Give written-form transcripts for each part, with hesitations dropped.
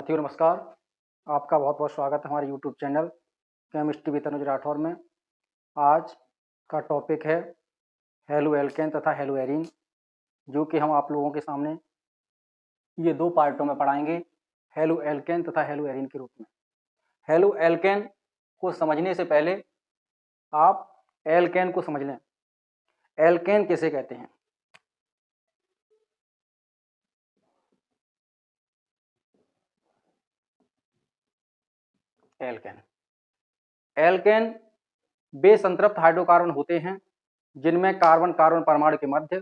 साथियों नमस्कार। आपका बहुत बहुत स्वागत है हमारे YouTube channel chemistry with Tanuj Rathore में। आज का टॉपिक है हेलो एल्केन तथा हेलो एरीन, जो कि हम आप लोगों के सामने ये दो पार्टों में पढ़ाएंगे, हेलो एल्केन तथा हेलो एरीन के रूप में। हेलो एल्केन को समझने से पहले आप एल्केन को समझ लें। एल्केन किसे कहते हैं? एल्केन वे संतृप्त हाइड्रोकार्बन होते हैं जिनमें कार्बन कार्बन परमाणु के मध्य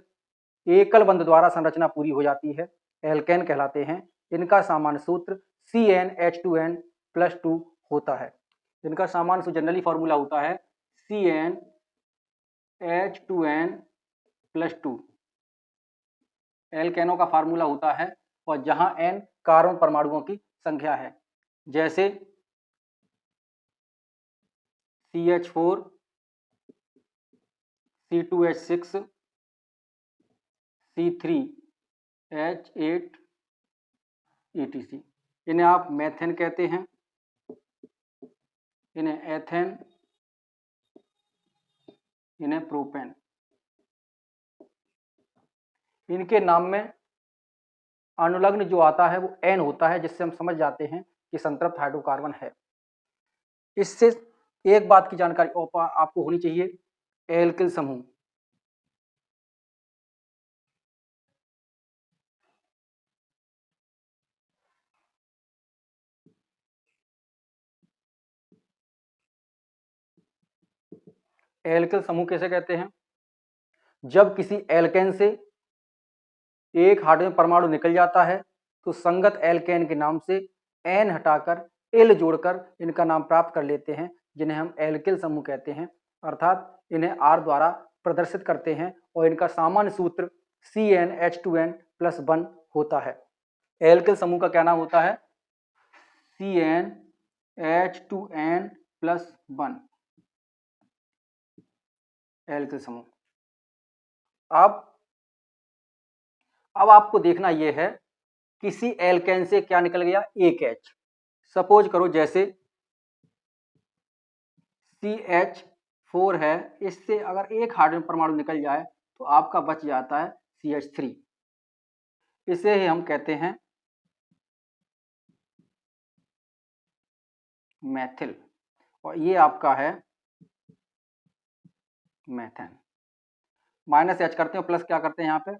एकल बंध द्वारा संरचना पूरी हो जाती है, एल्केन कहलाते हैं। इनका सामान्य सूत्र CnH2n+2 होता है। इनका सामान्य सूत्र जनरली फॉर्मूला होता है CnH2n+2। एल्केनों का फार्मूला होता है, और जहां n कार्बन परमाणुओं की संख्या है, जैसे CH4, C2H6, C3H8 etc। इन्हें आप मेथेन कहते हैं, इन्हें एथेन, इन्हें प्रोपेन। इनके नाम में अनुलग्न जो आता है वो एन होता है, जिससे हम समझ जाते हैं कि संतृप्त हाइड्रोकार्बन है। इससे एक बात की जानकारी आपको होनी चाहिए, एल्किल समूह एल्किल समूह कैसे कहते हैं? जब किसी एल्केन से एक हाइड्रोजन परमाणु निकल जाता है तो संगत एल्केन के नाम से एन हटाकर एल जोड़कर इनका नाम प्राप्त कर लेते हैं, जिन्हें हम एल्किल समूह कहते हैं। अर्थात इन्हें आर द्वारा प्रदर्शित करते हैं, और इनका सामान्य सूत्र CnH2n+1 होता है। एल्किल समूह का क्या नाम होता है? CnH2n+1 एल्किल समूह। अब आपको देखना यह है, किसी एल्केन से क्या निकल गया? एक H। सपोज करो जैसे CH4 है, इससे अगर एक हाइड्रोजन परमाणु निकल जाए तो आपका बच जाता है CH3। इसे ही हम कहते हैं मैथिल, और ये आपका है मैथेन। -H करते हैं, प्लस क्या करते हैं यहाँ पे?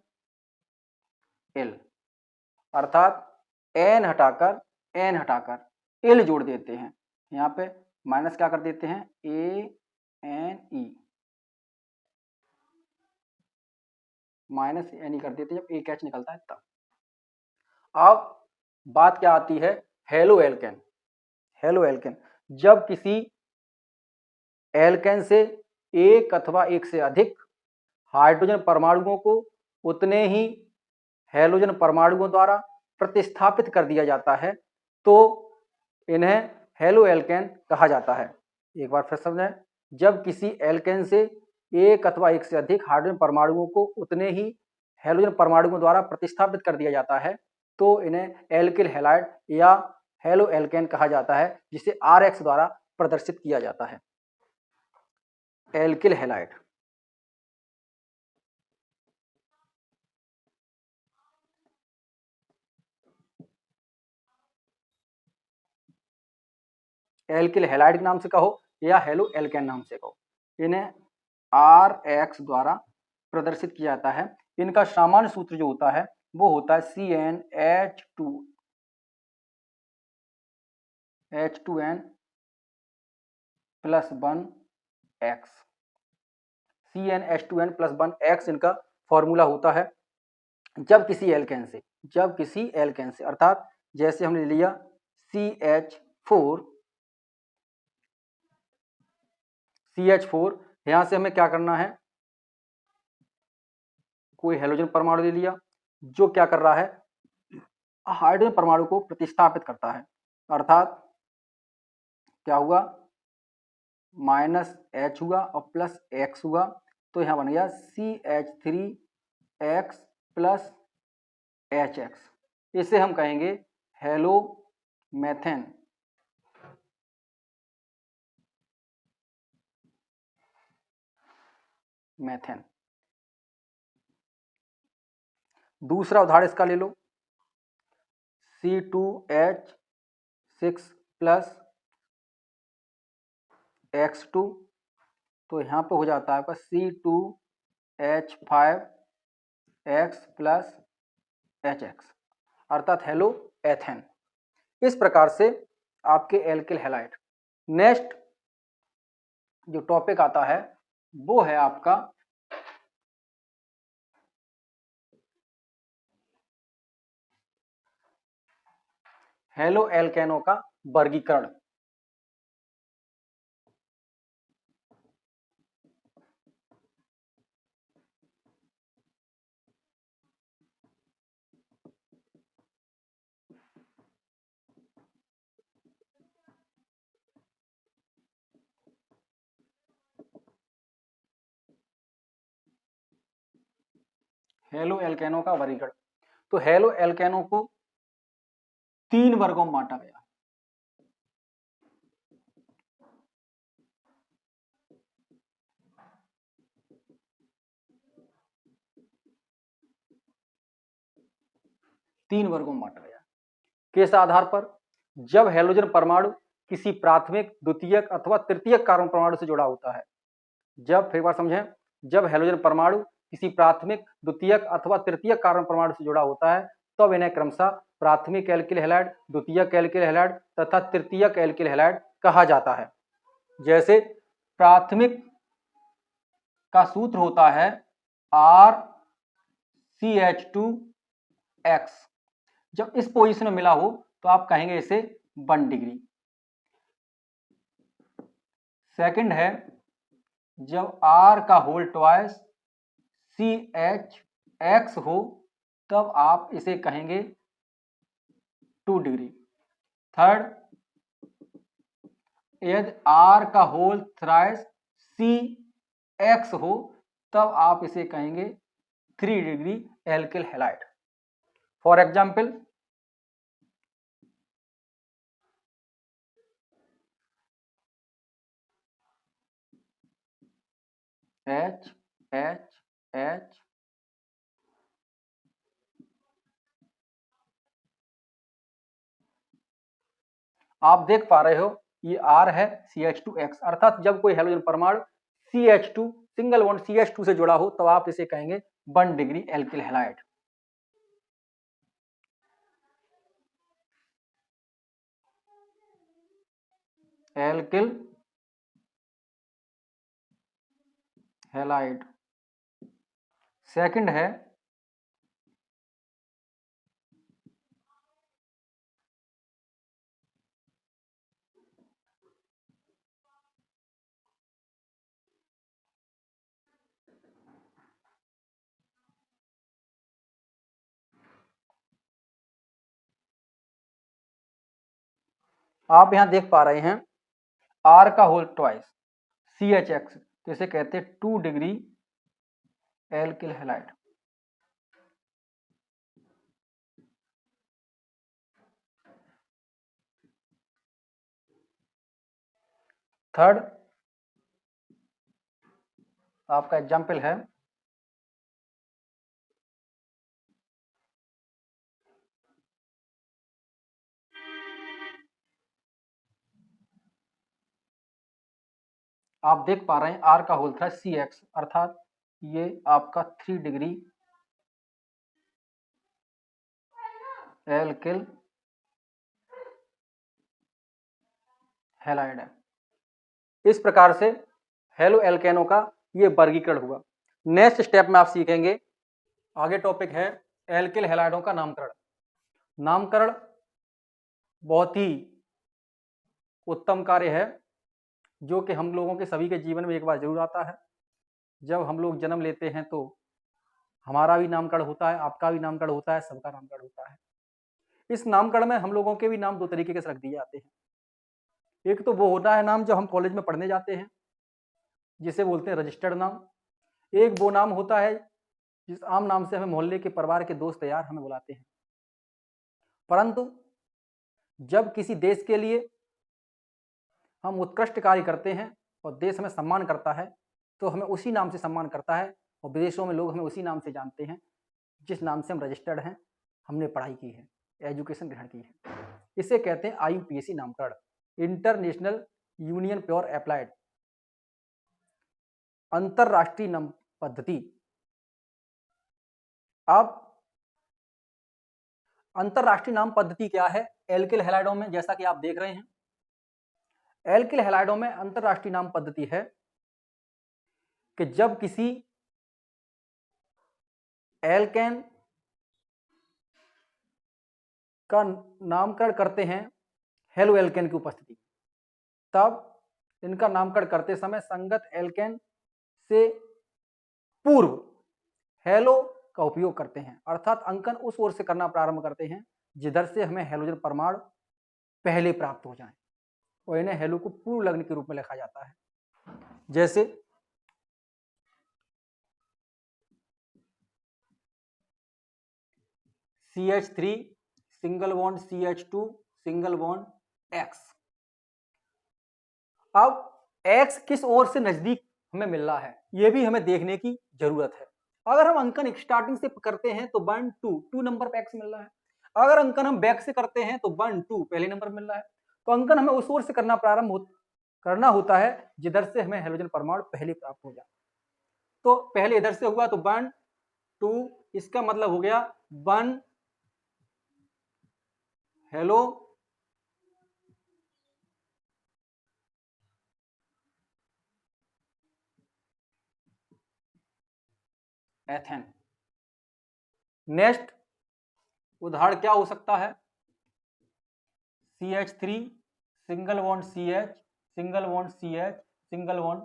L। अर्थात N हटाकर L जोड़ देते हैं। यहाँ पे माइनस क्या कर देते हैं? ANE -NE कर देते हैं जब एक H निकलता है तब। अब बात क्या आती है? Halo alkane. हेलो एल्केन जब किसी एल्केन से एक अथवा एक से अधिक हाइड्रोजन परमाणुओं को उतने ही हैलोजन परमाणुओं द्वारा प्रतिस्थापित कर दिया जाता है, तो इन्हें हेलो एल्केन कहा जाता है। एक बार फिर समझें, जब किसी एल्केन से एक अथवा एक से अधिक हाइड्रोजन परमाणुओं को उतने ही हैलोजन परमाणुओं द्वारा प्रतिस्थापित कर दिया जाता है, तो इन्हें एल्किल हैलाइड या हेलो एल्केन कहा जाता है, जिसे RX द्वारा प्रदर्शित किया जाता है। Alkyl halide. एल्किल हैलाइड के नाम से कहो या हेलो एल्केन नाम से कहो, इन्हें RX द्वारा प्रदर्शित किया जाता है। इनका सामान्य सूत्र जो होता है वो होता है CnH2n+1X। CnH2n+1X इनका फॉर्मूला होता है। जब किसी एल्केन से अर्थात जैसे हमने लिया CH4, यहां से हमें क्या करना है? कोई हेलोजन परमाणु ले लिया जो क्या कर रहा है? हाइड्रोजन परमाणु को प्रतिस्थापित करता है। अर्थात क्या हुआ? -H हुआ और +X हुआ, तो यहां बन गया CH3X+HX। इसे हम कहेंगे हेलो मेथेन, मेथेन। दूसरा उदाहरण इसका ले लो, C2H6+X2, तो यहाँ पे हो जाता है आपका C2H5X+HX, अर्थात हेलो एथेन। इस प्रकार से आपके एल्किल हैलाइड। नेक्स्ट जो टॉपिक आता है वो है आपका हेलो एल्केनो का वर्गीकरण। हेलो एल्केनो का वर्गीकरण। तो हेलो एल्केनो को 3 वर्गों में बांटा गया। तीन वर्गों में बांटा गया। किस आधार पर? जब हेलोजन परमाणु किसी प्राथमिक, द्वितीयक अथवा तृतीयक कार्बन परमाणु से जुड़ा होता है। जब, फिर एक बार समझें, जब हेलोजन परमाणु किसी प्राथमिक, द्वितीयक अथवा तृतीयक कार्बन परमाणु से जुड़ा होता है तब इन्हें क्रमशः प्राथमिक एल्किल हैलाइड, द्वितीयक एल्किल हैलाइड तथा तृतीयक एल्किल हैलाइड कहा जाता है। जैसे प्राथमिक का सूत्र होता है RCH2X। जब इस पोजीशन में मिला हो तो आप कहेंगे इसे 1 डिग्री। सेकंड है, जब R का होल ट्वाइस CHX हो तब आप इसे कहेंगे 2 डिग्री। थर्ड, यदि R का होल थ्राइस CX हो तब आप इसे कहेंगे 3 degree alkyl halide. For example, H H H आप देख पा रहे हो ये R है CH2X, अर्थात जब कोई हेलोजन परमाणु CH2 सिंगल बॉन्ड CH2 से जुड़ा हो तो आप इसे कहेंगे 1 degree alkyl halide. Alkyl halide. Second है, आप यहां देख पा रहे हैं R का होल ट्वाइस CHX, तो इसे कहते हैं 2 डिग्री एल्किल हैलाइड। थर्ड आपका एग्जाम्पल है आप देख पा रहे हैं R का होल था CX, अर्थात ये आपका 3 डिग्री एल्किल हैलाइड है। इस प्रकार से हेलो एल्केनो का ये वर्गीकरण हुआ। नेक्स्ट स्टेप में आप सीखेंगे, आगे टॉपिक है एल्किल हैलाइडों का नामकरण। नामकरण बहुत ही उत्तम कार्य है जो कि हम लोगों के सभी के जीवन में एक बार जरूर आता है। जब हम लोग जन्म लेते हैं तो हमारा भी नामकरण होता है, आपका भी नामकरण होता है, सबका नामकरण होता है। इस नामकरण में हम लोगों के भी नाम 2 तरीके से रख दिए जाते हैं। एक तो वो होता है नाम जो हम कॉलेज में पढ़ने जाते हैं, जिसे बोलते हैं रजिस्टर्ड नाम। एक वो नाम होता है जिस आम नाम से हमें मोहल्ले के, परिवार के, दोस्त यार हमें बुलाते हैं। परंतु जब किसी देश के लिए हम उत्कृष्ट कार्य करते हैं और देश हमें सम्मान करता है तो हमें उसी नाम से सम्मान करता है और विदेशों में लोग हमें उसी नाम से जानते हैं जिस नाम से हम रजिस्टर्ड हैं, हमने पढ़ाई की है, एजुकेशन ग्रहण की है। इसे कहते हैं IUPAC नामकरण, इंटरनेशनल यूनियन प्योर अप्लाइड, अंतरराष्ट्रीय नाम पद्धति। अब अंतरराष्ट्रीय नाम पद्धति क्या है? एल्किल हैलाइडों में जैसा कि आप देख रहे हैं, एल्किल हैलाइडों में अंतरराष्ट्रीय नाम पद्धति है कि जब किसी एल्केन का नामकरण करते हैं हेलो एल्केन की उपस्थिति, तब इनका नामकरण करते समय संगत एल्केन से पूर्व हेलो का उपयोग करते हैं, अर्थात अंकन उस ओर से करना प्रारंभ करते हैं जिधर से हमें हैलोजन परमाणु पहले प्राप्त हो जाए और इन्हें हेलो को पूर्व लग्न के रूप में लिखा जाता है। जैसे CH3 single bond CH2 single bond X। अब X किस ओर से नजदीक हमें मिल रहा है यह भी हमें देखने की जरूरत है। अगर हम अंकन स्टार्टिंग से करते हैं तो 1 2 नंबर पे X मिल रहा है, अगर अंकन हम बैक से करते हैं तो 1 2 पहले नंबर मिल रहा है। तो अंकन हमें उस ओर से करना करना होता है जिधर से हमें हैलोजन परमाणु पहले प्राप्त हो जाए। तो पहले इधर से हुआ तो 1 2, इसका मतलब हो गया 1 हेलो एथेन। नेक्स्ट उदाहरण क्या हो सकता है? CH3 single bond CH single bond CH single bond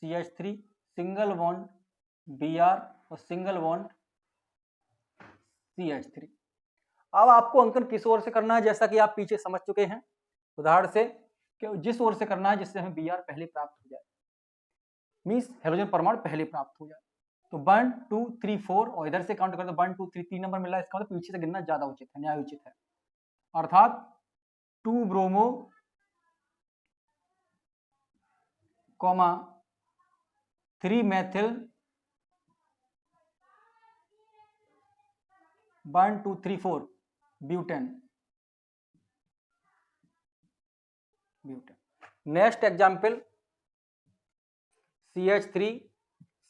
CH3 single bond Br और सिंगल बॉन्ड CH3। अब आपको अंकन किस ओर से करना है जैसा कि आप पीछे समझ चुके हैं उदाहरण से कि जिस ओर से करना है जिससे हमें Br पहले प्राप्त हो जाए, मींस हैलोजन परमाणु पहले प्राप्त हो जाए। तो 1 2 3 4 और इधर से काउंट करते 1 2 3 3 नंबर मिल रहा है, इसका मतलब पीछे से गिनना ज्यादा उचित है, न्याय उचित है। अर्थात 2 bromo comma 3 Maithil 1 2 3 4 butane. Next example CH3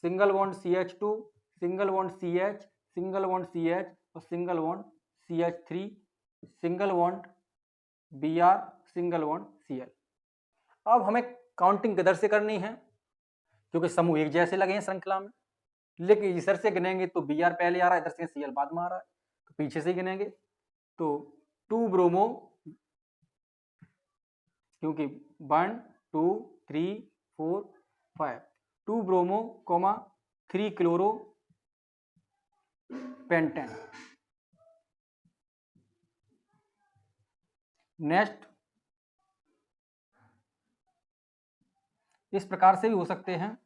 single bond CH2 single bond CH single bond CH और single bond CH3 single bond Br single bond Cl। अब हमें काउंटिंग किधर से करनी है क्योंकि समूह एक जैसे लगे हैं श्रृंखला में, लेकिन इधर से गिनेंगे तो Br पहले आ रहा है, इधर से Cl बाद में आ रहा है, तो पीछे से गिनेंगे तो 2 ब्रोमो क्योंकि 1 2 3 4 5 2 bromo comma 3 chloro pentane. Next इस प्रकार से भी हो सकते हैं,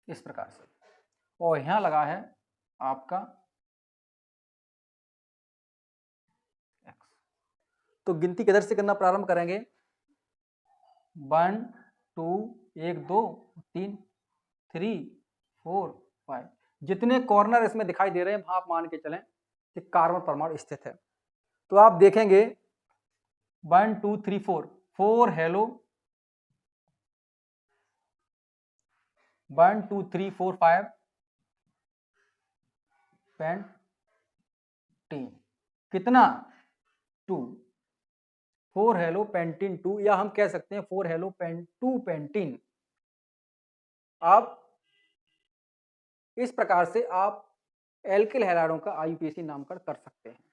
इस प्रकार से, और यहां लगा है आपका X। तो गिनती किधर से करना प्रारंभ करेंगे? 1 2 1 2 3 3 4 5, जितने कॉर्नर इसमें दिखाई दे रहे हैं आप मान के चलें कि कार्बन परमाणु स्थित है। तो आप देखेंगे 1 2 3 4 हेलो 1 2 3 4 5 पेंटीन, कितना 2 4 हेलो पेंटीन 2, या हम कह सकते हैं 4 हेलो 2 पेंटीन। अब इस प्रकार से आप एल्किल हैलाइडों का IUPAC नामकरण कर सकते हैं।